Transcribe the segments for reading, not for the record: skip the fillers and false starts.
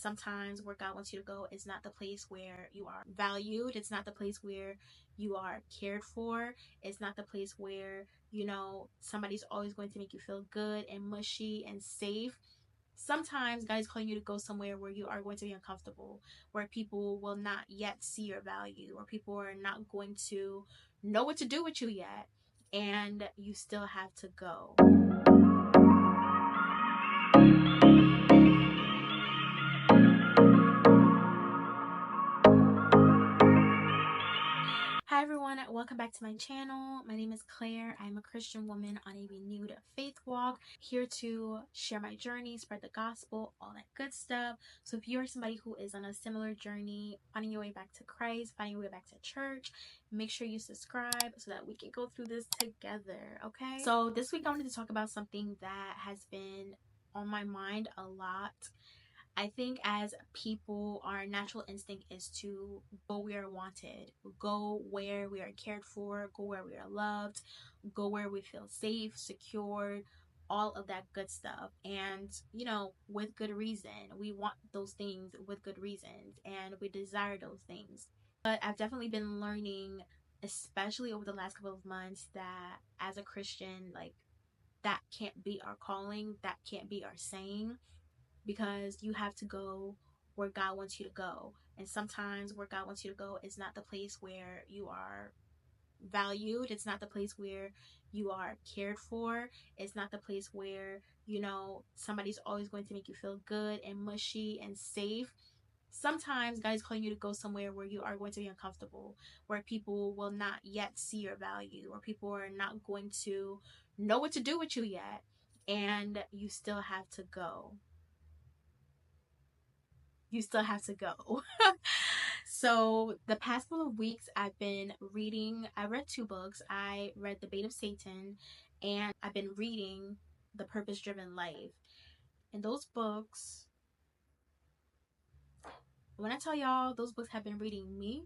sometimes where God wants you to go is not the place where you are valued. It's not the place where you are cared for. It's not the place where, somebody's always going to make you feel good and mushy and safe. Sometimes God is calling you to go somewhere where you are going to be uncomfortable, where people will not yet see your value, or people are not going to know what to do with you yet, and you still have to go. Hi everyone, welcome back to my channel. My name is Claire. I'm a Christian woman on a renewed faith walk, here to share my journey, spread the gospel, all that good stuff. So if you're somebody who is on a similar journey, finding your way back to Christ, finding your way back to church, make sure you subscribe so that we can go through this together, okay? So this week I wanted to talk about something that has been on my mind a lot. I think as people, our natural instinct is to go where we are wanted, go where we are cared for, go where we are loved, go where we feel safe, secured, all of that good stuff. And, with good reason. We want those things with good reasons and we desire those things. But I've definitely been learning, especially over the last couple of months, that as a Christian, that can't be our calling, that can't be our saying, because you have to go where God wants you to go. And sometimes where God wants you to go is not the place where you are valued. It's not the place where you are cared for. It's not the place where, somebody's always going to make you feel good and mushy and safe. Sometimes God is calling you to go somewhere where you are going to be uncomfortable, where people will not yet see your value, or people are not going to know what to do with you yet, and you still have to go. You still have to go. So the past couple of weeks I've been reading, I read 2 books. I read The Bait of Satan, and I've been reading The Purpose Driven Life. And those books, when I tell y'all, those books have been reading me.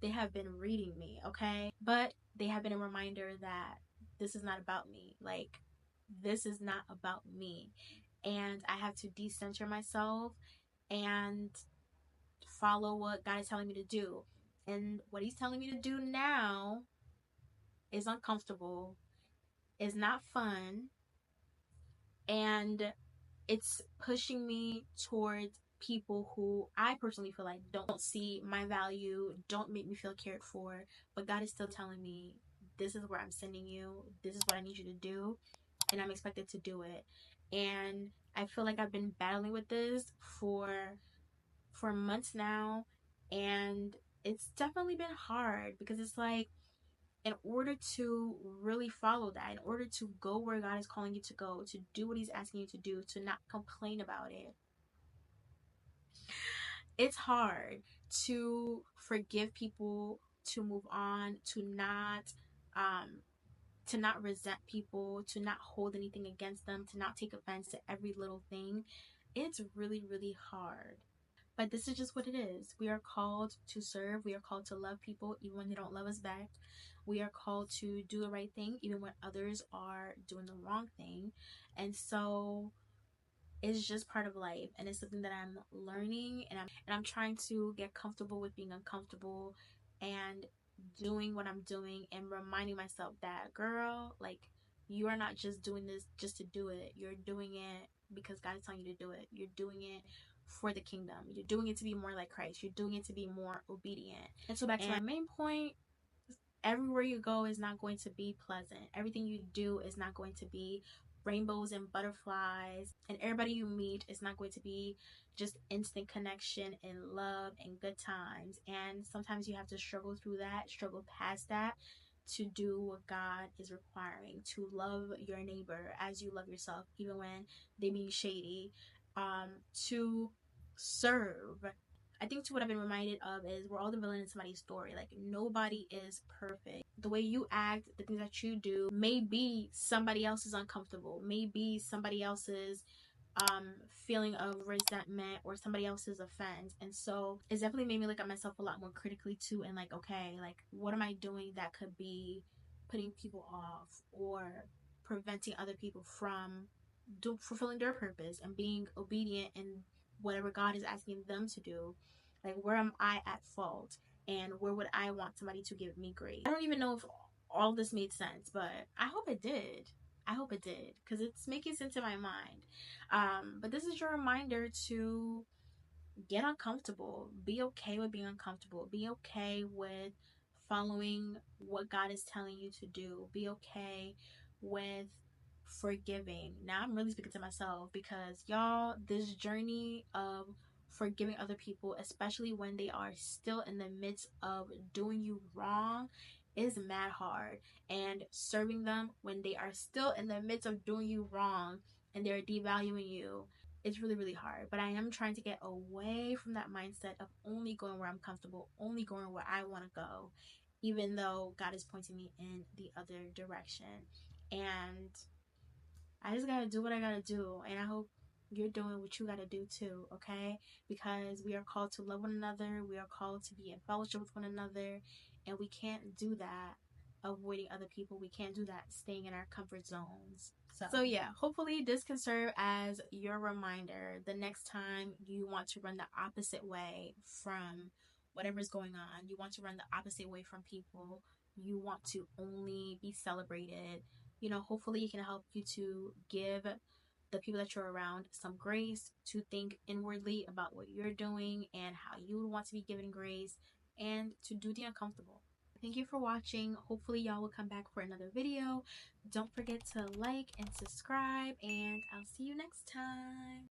They have been reading me, okay? But they have been a reminder that this is not about me. This is not about me. And I have to decenter myself and follow what God is telling me to do. And what he's telling me to do now is uncomfortable, is not fun, and it's pushing me towards people who I personally feel like don't see my value, don't make me feel cared for, but God is still telling me, this is where I'm sending you, this is what I need you to do, and I'm expected to do it. And I feel like I've been battling with this for months now, and it's definitely been hard, because it's like, in order to really follow that, in order to go where God is calling you to go, to do what he's asking you to do, to not complain about it, it's hard to forgive people, to move on, to not resent people, to not hold anything against them, to not take offense to every little thing. It's really, really hard. But this is just what it is. We are called to serve. We are called to love people even when they don't love us back. We are called to do the right thing even when others are doing the wrong thing. And so it's just part of life, and it's something that I'm learning, and I'm trying to get comfortable with being uncomfortable and doing what I'm doing, and reminding myself that, girl, you are not just doing this just to do it. You're doing it because God is telling you to do it. You're doing it for the kingdom. You're doing it to be more like Christ. You're doing it to be more obedient. And so back to my main point, everywhere you go is not going to be pleasant. Everything you do is not going to be rainbows and butterflies, and everybody you meet is not going to be just instant connection and love and good times. And sometimes you have to struggle through that, struggle past that, to do what God is requiring, to love your neighbor as you love yourself, even when they be shady, to serve. I think what I've been reminded of is we're all the villain in somebody's story. Nobody is perfect. The way you act, the things that you do, maybe somebody else is uncomfortable. Maybe somebody else's feeling of resentment, or somebody else's offense. And so it's definitely made me look at myself a lot more critically too, and okay, what am I doing that could be putting people off or preventing other people from fulfilling their purpose and being obedient and whatever God is asking them to do. Like, where am I at fault? And where would I want somebody to give me grace? I don't even know if all this made sense, but I hope it did. I hope it did, because it's making sense in my mind. But this is your reminder to get uncomfortable. Be okay with being uncomfortable. Be okay with following what God is telling you to do. Be okay with forgiving. Now I'm really speaking to myself, because y'all, this journey of forgiving other people, especially when they are still in the midst of doing you wrong, is mad hard. And serving them when they are still in the midst of doing you wrong and they're devaluing you, it's really, really hard. But I am trying to get away from that mindset of only going where I'm comfortable, only going where I want to go, even though God is pointing me in the other direction. And I just gotta do what I gotta do, and I hope you're doing what you gotta do too, okay? Because we are called to love one another, we are called to be in fellowship with one another, and we can't do that avoiding other people. We can't do that staying in our comfort zones. So yeah, hopefully this can serve as your reminder the next time you want to run the opposite way from whatever's going on. You want to run the opposite way from people. You want to only be celebrated. You know, hopefully it can help you to give the people that you're around some grace, to think inwardly about what you're doing and how you would want to be given grace, and to do the uncomfortable. Thank you for watching. Hopefully y'all will come back for another video. Don't forget to like and subscribe, and I'll see you next time.